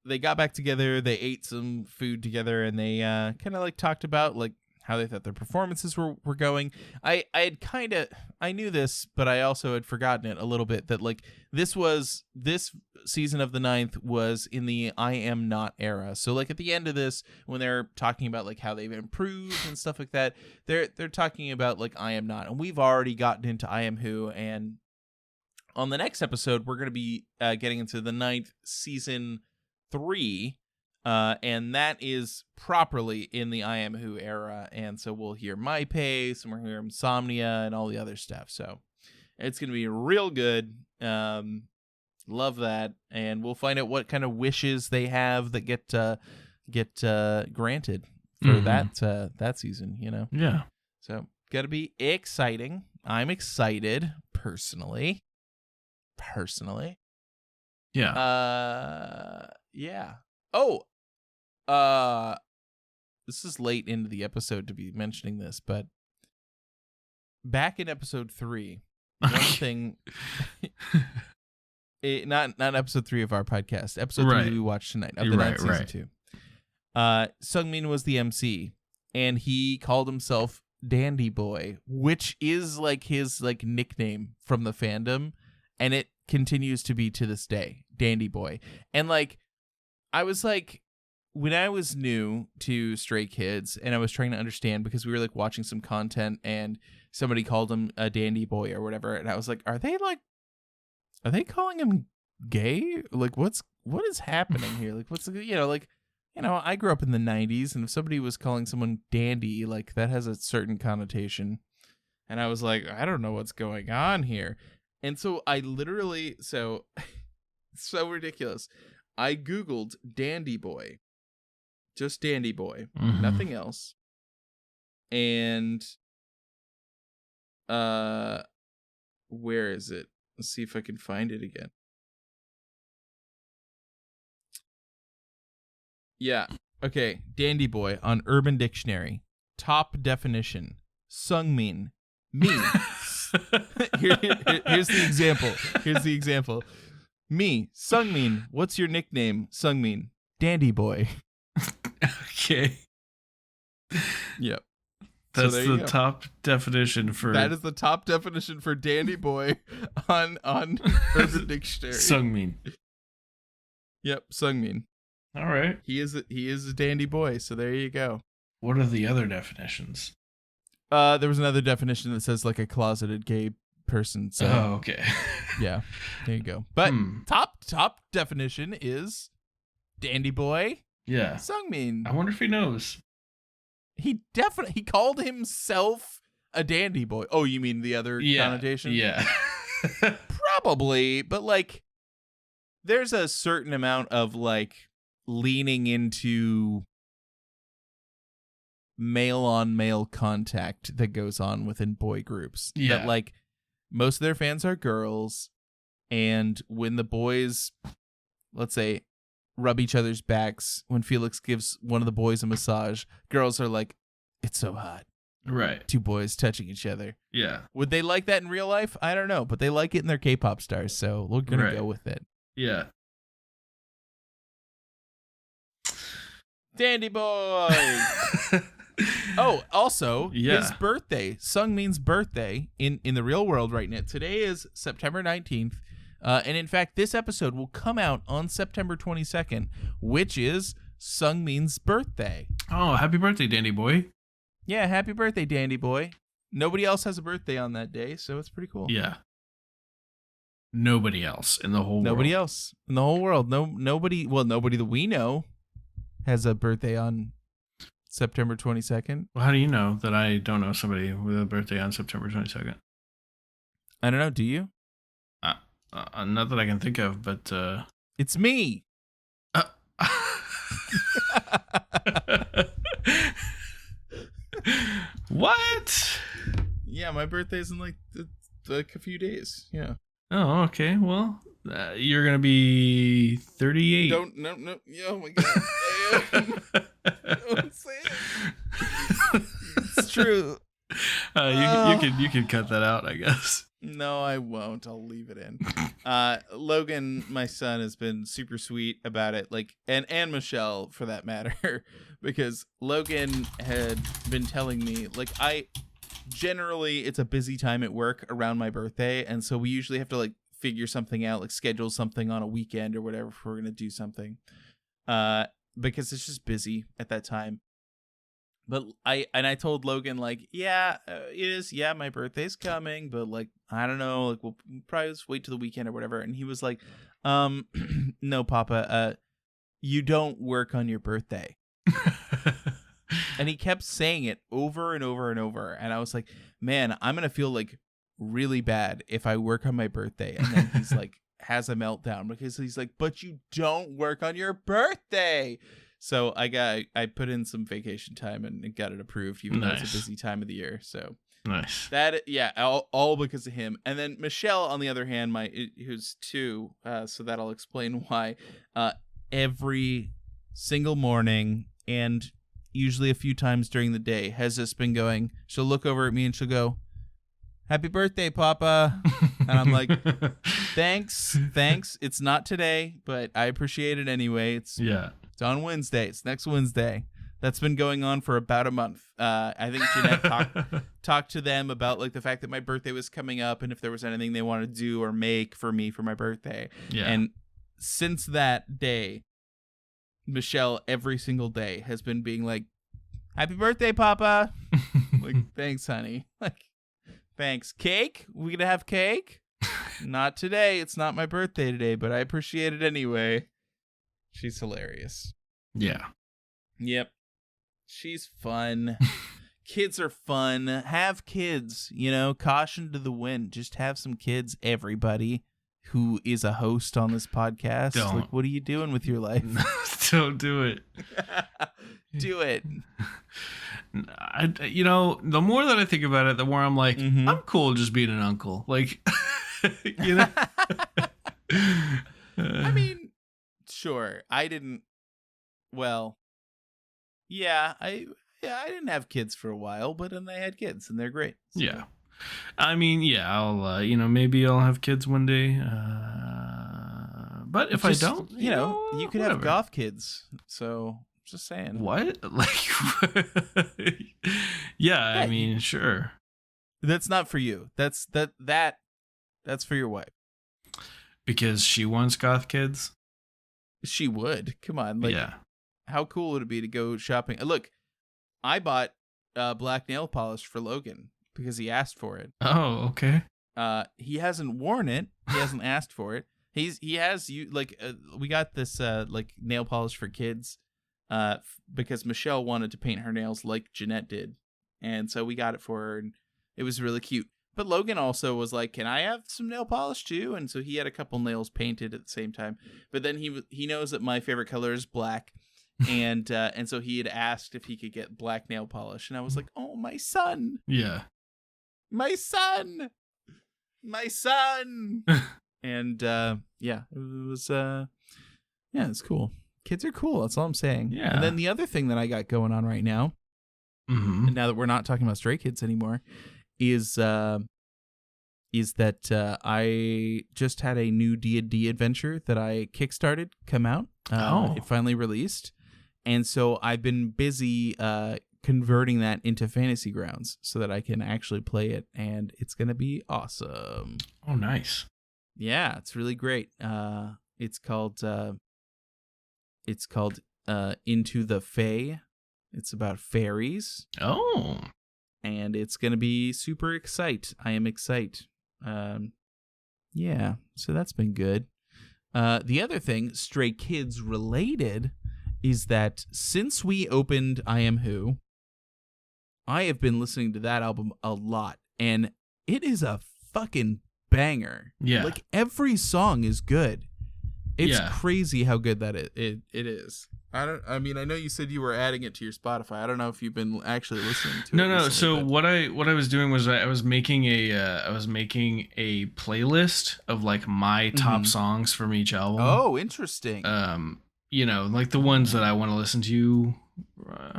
they got back together. They ate some food together, and they kind of like talked about like how they thought their performances were going. I knew this, but I also had forgotten it a little bit, that like this season of the 9th was in the I Am Not era. So like at the end of this, when they're talking about like how they've improved and stuff like that, they're talking about like I Am Not, and we've already gotten into I Am Who, and on the next episode we're going to be getting into the 9th season 3. And that is properly in the I Am Who era, and so we'll hear My Pace, and we'll hear Insomnia, and all the other stuff. So it's going to be real good. Love that, and we'll find out what kind of wishes they have that get granted for that season. Yeah. So got to be exciting. I'm excited personally. Yeah. Yeah. Oh. This is late into the episode to be mentioning this, but back in episode 3, one thing, not episode 3 of our podcast, episode 3 we watched tonight of the 9th season 2. Sungmin was the MC, and he called himself Dandy Boy, which is like his like nickname from the fandom, and it continues to be to this day, Dandy Boy. And like, I was like, when I was new to Stray Kids and I was trying to understand, because we were like watching some content and somebody called him a Dandy Boy or whatever, and I was like, are they calling him gay? Like, what is happening here? Like, I grew up in the 90s, and if somebody was calling someone dandy, like that has a certain connotation. And I was like, I don't know what's going on here. And so I literally, so ridiculous. I Googled Dandy Boy. Just Dandy Boy, nothing else. And where is it? Let's see if I can find it again. Yeah. Okay, Dandy Boy on Urban Dictionary. Top definition: Sungmin. Me. Here's the example. Me, Sungmin. What's your nickname? Sungmin. Dandy Boy. Okay. Yep. That's the top definition for... That is the top definition for Dandy Boy on Urban Dictionary. Sungmin. Yep, Sungmin. All right. He is a dandy boy, so there you go. What are the other definitions? There was another definition that says like a closeted gay person. So okay. Yeah, there you go. But top definition is Dandy Boy. Yeah. Sungmin. I wonder if he knows. He called himself a dandy boy. Oh, you mean the other connotation? Yeah. Probably, but like there's a certain amount of like leaning into male on male contact that goes on within boy groups. Yeah. That like most of their fans are girls, and when the boys, let's say, rub each other's backs, when Felix gives one of the boys a massage, girls are like, it's so hot. Right. Two boys touching each other. Yeah. Would they like that in real life? I don't know, but they like it in their K-pop stars, so we're going to go with it. Yeah. Dandy Boy! Oh, also, Yeah. his birthday. Sung Min's birthday in the real world right now. Today is September 19th. And in fact, this episode will come out on September 22nd, which is Sung Min's birthday. Oh, happy birthday, Dandy Boy. Yeah, happy birthday, Dandy Boy. Nobody else has a birthday on that day, so it's pretty cool. Yeah. Nobody else in the whole Nobody world. else in the whole world. Nobody that we know has a birthday on September 22nd. Well, how do you know that I don't know somebody with a birthday on September 22nd? I don't know. Do you? Not that I can think of, but It's me. What? Yeah, my birthday's in like a few days. Yeah. Oh, okay. Well, you're gonna be 38. No. Oh my god. Don't say it. It's true. You can cut that out, I guess. No, I won't. I'll leave it in. Logan, my son, has been super sweet about it. Like, and Michelle, for that matter, because Logan had been telling me, like, generally it's a busy time at work around my birthday, and so we usually have to like figure something out, like schedule something on a weekend or whatever if we're gonna do something, because it's just busy at that time. But I told Logan, like, yeah, it is, yeah, my birthday's coming, but like, I don't know, like, we'll probably just wait till the weekend or whatever. And he was like, no, Papa, you don't work on your birthday. And he kept saying it over and over and over. And I was like, man, I'm going to feel like really bad if I work on my birthday. And then he's like, has a meltdown because he's like, but you don't work on your birthday. So I put in some vacation time and got it approved, even though it's a busy time of the year. So nice. That, yeah, all because of him. And then Michelle, on the other hand, who's 2, so that'll explain why. Every single morning and usually a few times during the day has just been going. She'll look over at me and she'll go, "Happy birthday, Papa." And I'm like, thanks. It's not today, but I appreciate it anyway. It's on Wednesday. It's next Wednesday. That's been going on for about a month. I think Jeanette talked to them about like the fact that my birthday was coming up and if there was anything they wanted to do or make for me for my birthday. Yeah. And since that day, Michelle every single day has been being like, "Happy birthday, Papa." Like, thanks, honey. Like, thanks. Cake? We gonna have cake? Not today. It's not my birthday today, but I appreciate it anyway. She's hilarious. Yeah. Yep. She's fun. Kids are fun. Have kids, caution to the wind. Just have some kids, everybody who is a host on this podcast. Don't. Like, what are you doing with your life? Don't do it. Do it. The more that I think about it, the more I'm like, I'm cool just being an uncle. Like, I mean, sure. I didn't have kids for a while, but then I had kids and they're great. So. Yeah. I mean, yeah, I'll, maybe I'll have kids one day. But if I don't, you could have goth kids. So just saying. What? Like, yeah, hey, I mean, sure. That's not for you. That's for your wife. Because she wants goth kids? She would. Come on. Like, yeah. How cool would it be to go shopping? Look, I bought black nail polish for Logan because he asked for it. Oh, okay. He hasn't worn it. He hasn't asked for it. We got this like nail polish for kids because Michelle wanted to paint her nails like Jeanette did. And so we got it for her and it was really cute. But Logan also was like, "Can I have some nail polish too?" And so he had a couple nails painted at the same time. But then he knows that my favorite color is black. And so he had asked if he could get black nail polish. And I was like, "Oh, my son." Yeah. My son. And it was it's cool. Kids are cool. That's all I'm saying. Yeah. And then the other thing that I got going on right now, and now that we're not talking about Stray Kids anymore, is that I just had a new D&D adventure that I kickstarted come out. It finally released. And so I've been busy converting that into Fantasy Grounds so that I can actually play it, and it's gonna be awesome. Oh, nice. Yeah, it's really great. It's called Into the Fae. It's about fairies. Oh. And it's gonna be super excite. I am excite. Yeah, so that's been good. The other thing, Stray Kids related, is that since we opened I Am Who, I have been listening to that album a lot, and it is a fucking banger. Yeah. Like, every song is good. It's crazy how good that it is. I mean, I know you said you were adding it to your Spotify. I don't know if you've been actually listening to it. No. So what I was doing was I was making a playlist of like my top songs from each album. Oh, interesting. Like the ones that I want to listen to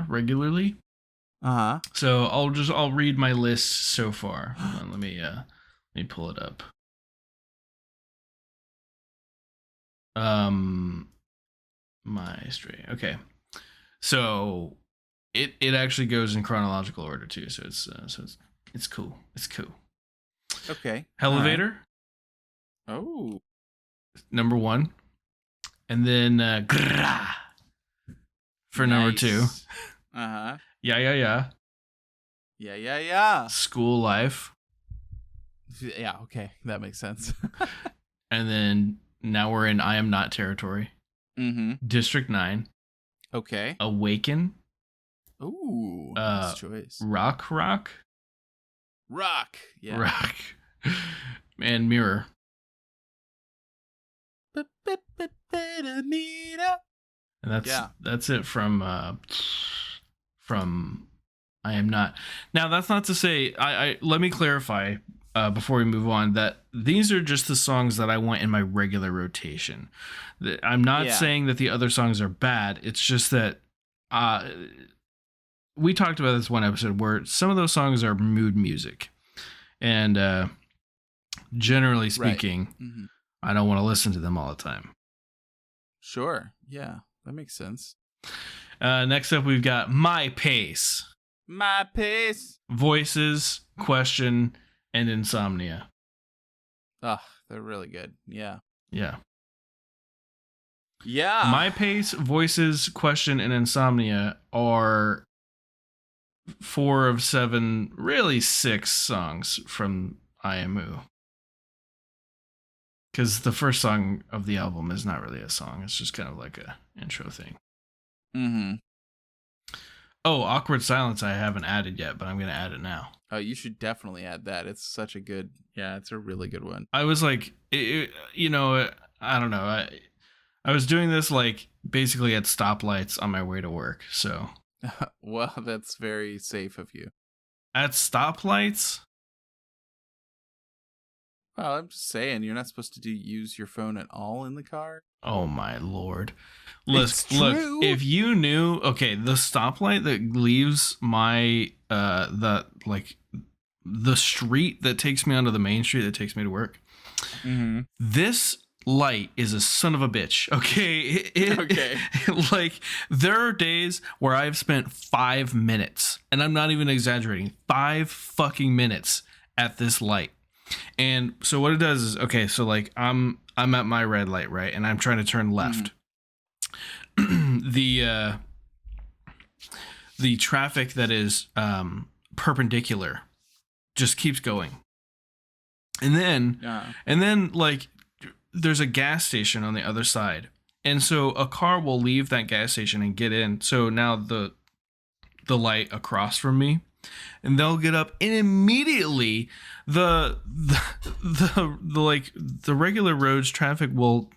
regularly. Uh-huh. So I'll read my list so far. Hold on, let me pull it up. My Stray. Okay. So it actually goes in chronological order too. So it's cool. It's cool. Okay. Elevator. Right. Oh. Number 1. And then Grrrah for number 2. Uh-huh. Yeah. Yeah. School Life. Yeah, okay. That makes sense. And then now we're in I Am Not territory. Mm-hmm. District 9. Okay. Awaken. Ooh, nice choice. Rock. Yeah. Rock. And Mirror. And that's it from I Am Not. Now that's not to say I let me clarify before we move on that these are just the songs that I want in my regular rotation. I'm not saying that the other songs are bad. It's just that we talked about this one episode where some of those songs are mood music, and generally speaking, I don't want to listen to them all the time. Sure. Yeah, that makes sense. Next up, we've got My Pace. My Pace. Voices, Question, and Insomnia. Oh, they're really good. Yeah. Yeah. My Pace, Voices, Question, and Insomnia are 4 of 7, really 6 songs from I Am Who. Because the first song of the album is not really a song. It's just kind of like a intro thing. Mm-hmm. Oh, Awkward Silence I haven't added yet, but I'm going to add it now. Oh, you should definitely add that. It's such a good... Yeah, it's a really good one. I was like, I don't know. I was doing this like basically at stoplights on my way to work, so... Well, that's very safe of you. At stoplights? Well, I'm just saying, you're not supposed to use your phone at all in the car. Oh my lord. Look, if you knew, okay, the stoplight that leaves my the street that takes me onto the main street that takes me to work. Mm-hmm. This light is a son of a bitch. Okay. Okay. Like, there are days where I've spent 5 minutes, and I'm not even exaggerating, 5 fucking minutes at this light. And so what it does is, okay, so like I'm at my red light, right? And I'm trying to turn left. The traffic that is perpendicular just keeps going. And then like there's a gas station on the other side. And so a car will leave that gas station and get in. So now the light across from me, and they'll get up, and immediately the regular roads traffic will,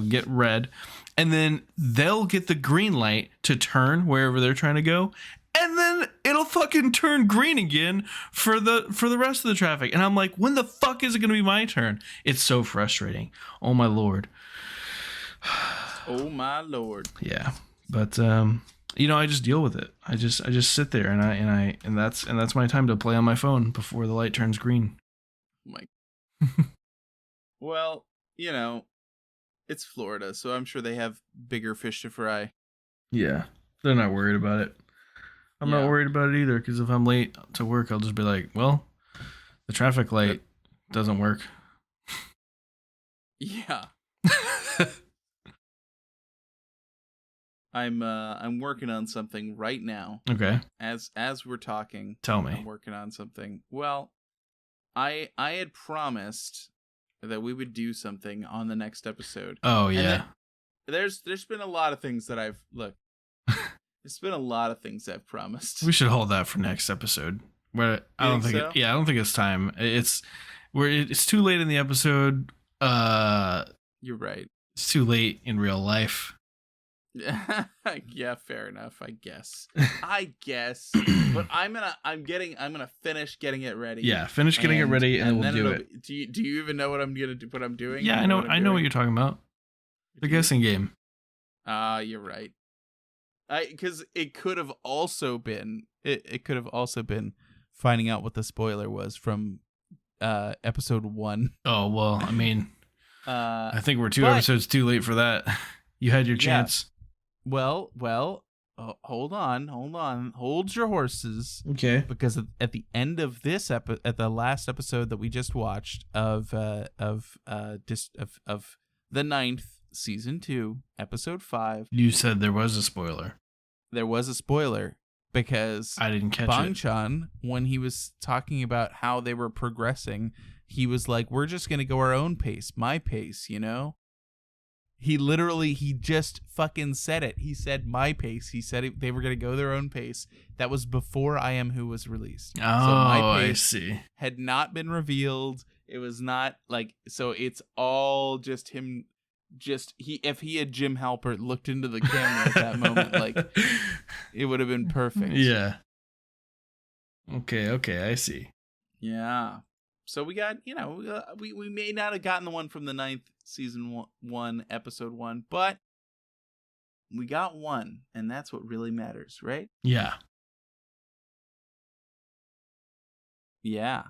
get red, and then they'll get the green light to turn wherever they're trying to go, and then it'll fucking turn green again for the rest of the traffic. And I'm like, when the fuck is it going to be my turn? It's so frustrating. Oh my lord. Oh my lord. Yeah. But I just deal with it. I just sit there and that's my time to play on my phone before the light turns green. Well, it's Florida, so I'm sure they have bigger fish to fry. Yeah, they're not worried about it. I'm not worried about it either, because if I'm late to work, I'll just be like, well, the traffic light doesn't work. Yeah. I'm working on something right now. Okay. As we're talking. Tell me. I'm working on something. Well, I had promised that we would do something on the next episode. Oh yeah. There's been a lot of things that there's been a lot of things I've promised. We should hold that for next episode. Where I don't think so? I don't think it's time. It's too late in the episode. You're right. It's too late in real life. Yeah, fair enough, I guess. But I'm gonna finish getting it ready. Yeah, finish getting it ready and we'll do it. Do you even know what I'm gonna do, what I'm doing? Yeah, I know what you're talking about. The guessing game. You're right. Because it could have also been finding out what the spoiler was from episode 1. Oh well, I mean, I think we're 2 episodes too late for that. You had your chance. Well, hold on, hold your horses. Okay. Because at the end of this at the last episode that we just watched of the 9th season 2, episode 5, you said there was a spoiler. There was a spoiler because I didn't catch Bang-chan, when he was talking about how they were progressing, he was like, "We're just gonna go our own pace, my pace," you know. He just fucking said it. He said my pace. He said they were going to go their own pace. That was before I Am Who was released. Oh, so my pace I see. Had not been revealed. It was not so it's all just him. If he had Jim Halpert looked into the camera at that moment, it would have been perfect. Yeah. Okay, I see. Yeah. So we got, we may not have gotten the one from the 9th season 1, episode 1, but we got one, and that's what really matters, right? Yeah. Yeah.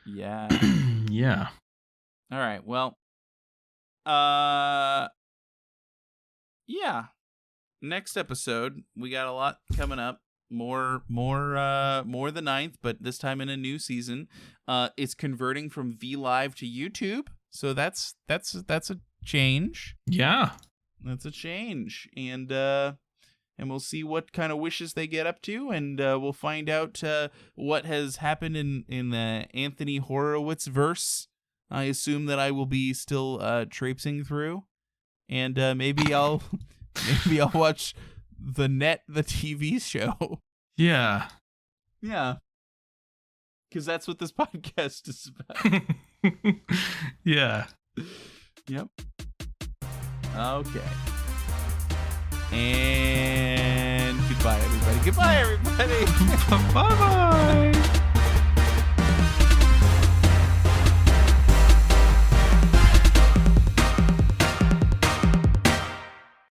Yeah. All right. Well, yeah. Next episode, we got a lot coming up. More the 9th, but this time in a new season. It's converting from V Live to YouTube, so that's a change. Yeah, that's a change, and we'll see what kind of wishes they get up to, and we'll find out what has happened in the Anthony Horowitz verse. I assume that I will be still traipsing through, and maybe I'll watch the TV show. Yeah. Yeah. Because that's what this podcast is about. Yeah. Yep. Okay. And goodbye, everybody. Bye-bye.